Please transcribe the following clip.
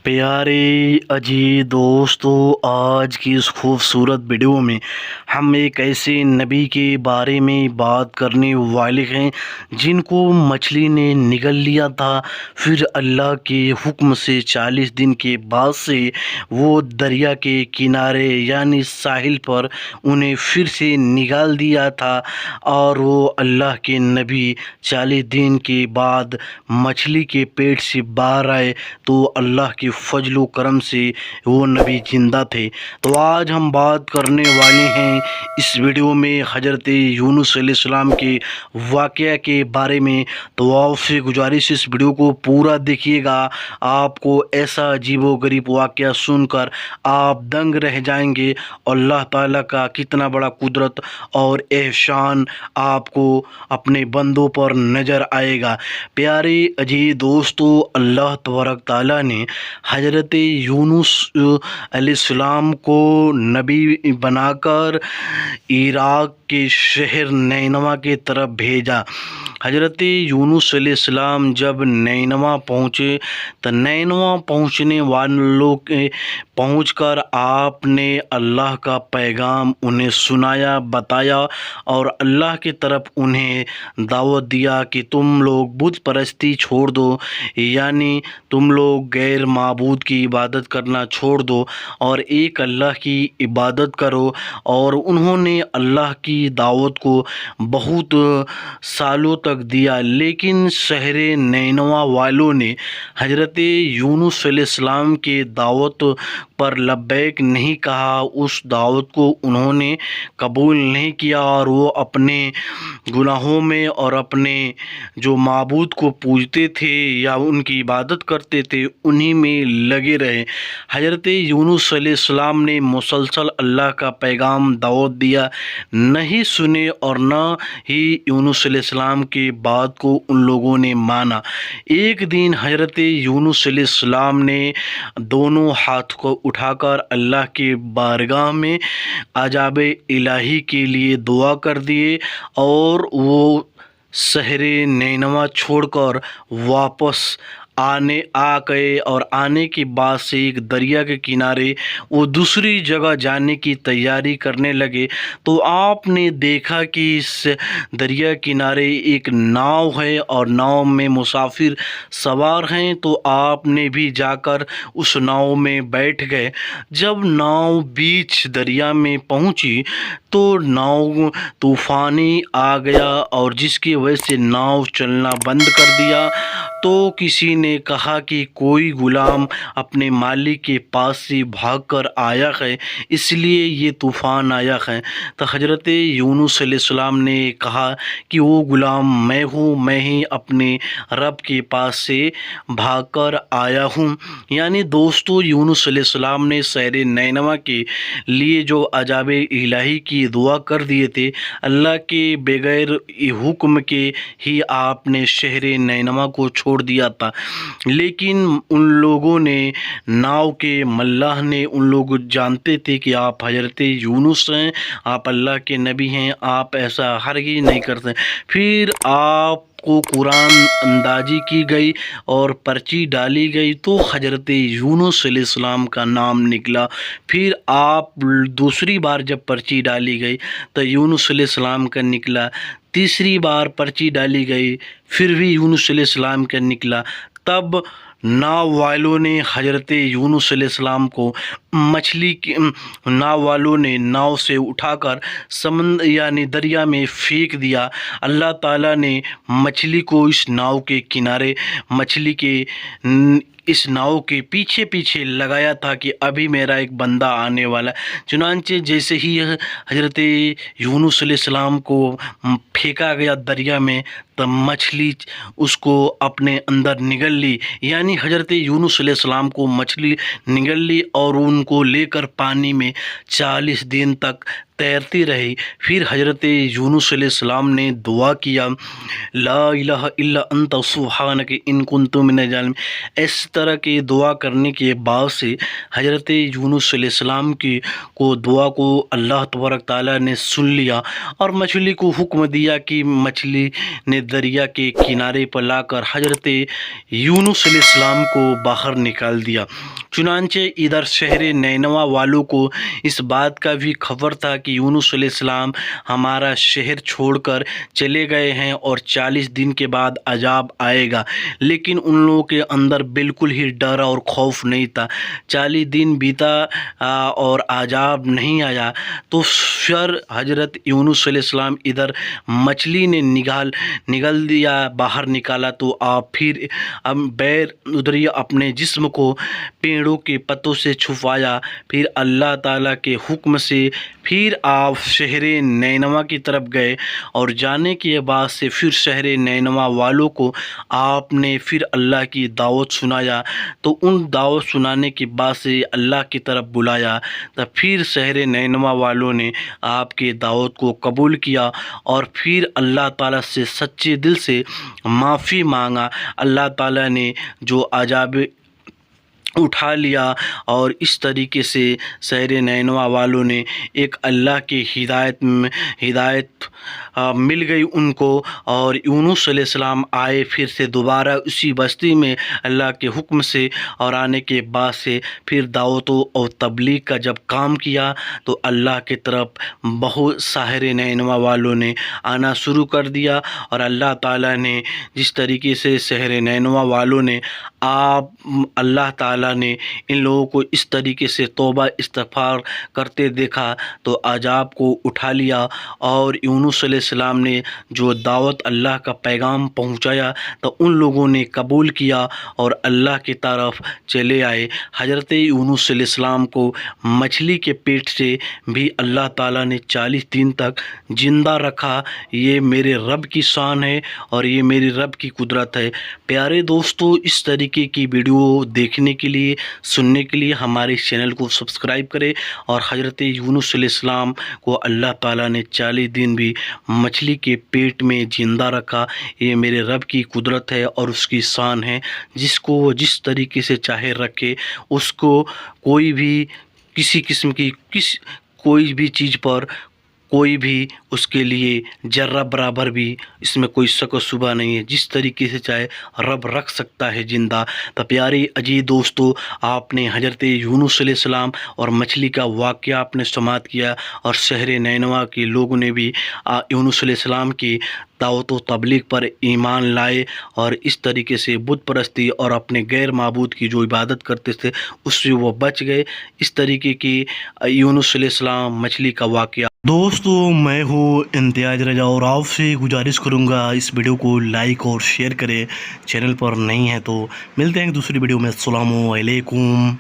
پیارے عزیز دوستو، آج کی اس خوبصورت ویڈیو میں ہم ایک ایسے نبی کے بارے میں بات کرنے والے ہیں جن کو مچھلی نے نگل لیا تھا، پھر اللہ کے حکم سے 40 دن کے بعد سے وہ دریا کے کنارے یعنی ساحل پر انہیں پھر سے نگال دیا تھا، اور وہ اللہ کے نبی 40 دن کے بعد مچھلی کے پیٹ سے باہر آئے تو اللہ کے فضل و کرم سے وہ نبی زندہ تھے۔ تو آج ہم بات کرنے والے ہیں اس ویڈیو میں حضرت یونس علیہ السلام کے واقعہ کے بارے میں۔ تو آپ سے گزارش اس ویڈیو کو پورا دیکھیے گا، آپ کو ایسا عجیب و غریب واقعہ سن کر آپ دنگ رہ جائیں گے، اللہ تعالیٰ کا کتنا بڑا قدرت اور احسان آپ کو اپنے بندوں پر نظر آئے گا۔ پیارے عزیز دوستو، اللہ تبارک تعالیٰ نے حضرت یونس علیہ السلام کو نبی بنا کر عراق کے شہر نینوا کی طرف بھیجا۔ حضرت یونس علیہ السلام جب نینوا پہنچے تو نینوا پہنچنے والوں کے پہنچ کر آپ نے اللہ کا پیغام انہیں سنایا، بتایا اور اللہ کی طرف انہیں دعوت دیا کہ تم لوگ بت پرستی چھوڑ دو، یعنی تم لوگ غیر معبود کی عبادت کرنا چھوڑ دو اور ایک اللہ کی عبادت کرو۔ اور انہوں نے اللہ کی دعوت کو بہت سالوں تک دیا، لیکن شہر نینوا والوں نے حضرت یونس علیہ السلام کے دعوت پر لبیک نہیں کہا، اس دعوت کو انہوں نے قبول نہیں کیا اور وہ اپنے گناہوں میں اور اپنے جو معبود کو پوجتے تھے یا ان کی عبادت کرتے تھے انہی میں لگے رہے۔ حضرت یونس علیہ السلام نے مسلسل اللہ کا پیغام دعوت دیا، نہیں سنے اور نہ ہی یونس علیہ السلام کی بات کو ان لوگوں نے مانا۔ ایک دن حضرت یونس علیہ السلام نے دونوں ہاتھ کو اٹھا کر اللہ کی بارگاہ میں عذاب الہی کے لیے دعا کر دیے اور وہ شہر نینوا چھوڑ کر واپس آ گئے، اور آنے کے بعد سے ایک دریا کے کنارے وہ دوسری جگہ جانے کی تیاری کرنے لگے۔ تو آپ نے دیکھا کہ اس دریا کنارے ایک ناؤ ہے اور ناؤ میں مسافر سوار ہیں، تو آپ نے بھی جا کر اس ناؤ میں بیٹھ گئے۔ جب ناؤ بیچ دریا میں پہنچی تو ناؤ طوفانی آ گیا اور جس کی وجہ سے ناؤ چلنا بند کر دیا۔ تو کسی نے کہا کہ کوئی غلام اپنے مالک کے پاس سے بھاگ کر آیا ہے، اس لیے یہ طوفان آیا ہے۔ تو حضرت یونس علیہ السلام نے کہا کہ وہ غلام میں ہوں، میں ہی اپنے رب کے پاس سے بھاگ کر آیا ہوں۔ یعنی دوستو، یونس علیہ السلام نے شہر نینوا کے لیے جو عذاب الہی کی دعا کر دیے تھے، اللہ کے بغیر حکم کے ہی آپ نے شہر نینوا کو چھوڑ دیا تھا، لیکن ان لوگوں نے ناؤ کے ملاح نے ان لوگ جانتے تھے کہ آپ حضرت یونس ہیں، آپ اللہ کے نبی ہیں، آپ ایسا ہرگز نہیں کرتے۔ پھر آپ کو قرآن اندازی کی گئی اور پرچی ڈالی گئی تو حضرت یونس علیہ السلام کا نام نکلا۔ پھر آپ دوسری بار جب پرچی ڈالی گئی تو یونس علیہ السلام کا نکلا، تیسری بار پرچی ڈالی گئی پھر بھی یونس علیہ السلام کا نکلا۔ تب ناؤ والوں نے حضرت یونس علیہ السلام کو ناؤ والوں نے ناؤ سے اٹھا کر سمندر یعنی دریا میں پھینک دیا۔ اللہ تعالیٰ نے مچھلی کو اس ناؤ کے کنارے مچھلی کے اس ناؤ کے پیچھے پیچھے لگایا تھا کہ ابھی میرا ایک بندہ آنے والا۔ چنانچہ جیسے ہی حضرت یونس علیہ السلام کو پھینکا گیا دریا میں تو مچھلی اس کو اپنے اندر نگل لی، یعنی حضرت یونس علیہ السلام کو مچھلی نگل لی اور ان کو لے کر پانی میں 40 دن تک تیرتی رہی۔ پھر حضرت یونس علیہ السلام نے دعا کیا، لا الہ الا انت سبحانک ان کنت من الظالمین۔ اس طرح کی دعا کرنے کے بعد سے حضرت یونس علیہ السلام کی دعا کو اللہ تبارک تعالیٰ نے سن لیا اور مچھلی کو حکم دیا کہ مچھلی نے دریا کے کنارے پر لا کر حضرت یونس علیہ السلام کو باہر نکال دیا۔ چنانچہ ادھر شہر نینوا والوں کو اس بات کا بھی خبر تھا کہ یونس علیہ السلام ہمارا شہر چھوڑ کر چلے گئے ہیں اور 40 دن کے بعد عذاب آئے گا، لیکن ان لوگوں کے اندر بالکل ہی ڈر اور خوف نہیں تھا۔ 40 دن بیتا اور عذاب نہیں آیا تو پھر حضرت یونس علیہ السلام ادھر مچھلی نے نگل دیا، باہر نکالا تو آپ پھر ادھر ہی اپنے جسم کو پیڑوں کے پتوں سے چھپایا۔ پھر اللہ تعالیٰ کے حکم سے پھر آپ شہر نینوا کی طرف گئے اور جانے کے بعد سے پھر شہر نینوا والوں کو آپ نے پھر اللہ کی دعوت سنایا، تو ان دعوت سنانے کے بعد سے اللہ کی طرف بلایا، تو پھر شہر نینوا والوں نے آپ کی دعوت کو قبول کیا اور پھر اللہ تعالیٰ سے سچے دل سے معافی مانگا۔ اللہ تعالیٰ نے جو عذاب اٹھا لیا اور اس طریقے سے شہر نینوا والوں نے ایک اللہ کی ہدایت مل گئی ان کو، اور یونس علیہ السلام آئے پھر سے دوبارہ اسی بستی میں اللہ کے حکم سے، اور آنے کے بعد سے پھر دعوت اور تبلیغ کا جب کام کیا تو اللہ کی طرف بہت شہر نینوا والوں نے آنا شروع کر دیا، اور اللہ تعالیٰ نے جس طریقے سے شہر نینوا والوں نے اللہ تعالیٰ نے ان لوگوں کو اس طریقے سے توبہ استغفار کرتے دیکھا تو عذاب کو اٹھا لیا، اور یونس علیہ السلام نے جو دعوت اللہ کا پیغام پہنچایا تو ان لوگوں نے قبول کیا اور اللہ کی طرف چلے آئے۔ حضرت یونس علیہ السلام کو مچھلی کے پیٹ سے بھی اللہ تعالیٰ نے 40 دن تک زندہ رکھا۔ یہ میرے رب کی شان ہے اور یہ میری رب کی قدرت ہے۔ پیارے دوستو، اس طریقے کی ویڈیو دیکھنے کے لیے سننے کے لیے ہمارے چینل کو سبسکرائب کریں، اور حضرت یونس علیہ السلام کو اللہ تعالیٰ نے 40 دن بھی مچھلی کے پیٹ میں زندہ رکھا۔ یہ میرے رب کی قدرت ہے اور اس کی شان ہے، جس کو وہ جس طریقے سے چاہے رکھے، اس کو کوئی بھی کسی قسم کی کوئی بھی چیز پر کوئی بھی اس کے لیے ذرہ برابر بھی اس میں کوئی شک و شبہ نہیں ہے۔ جس طریقے سے چاہے رب رکھ سکتا ہے زندہ۔ تو پیارے عزیز دوستو، آپ نے حضرت یونس علیہ السلام اور مچھلی کا واقعہ آپ نے سماعت کیا، اور شہر نینوا کے لوگوں نے بھی یونس علیہ السلام کی دعوت و تبلیغ پر ایمان لائے، اور اس طریقے سے بت پرستی اور اپنے غیر معبود کی جو عبادت کرتے تھے اس سے وہ بچ گئے۔ اس طریقے کی یونس علیہ السلام مچھلی کا واقعہ۔ دوستو، میں ہوں امتیاز رضا، اور آپ سے گزارش کروں گا اس ویڈیو کو لائک اور شیئر کریں۔ چینل پر نہیں ہے تو ملتے ہیں دوسری ویڈیو میں۔ السلام علیکم۔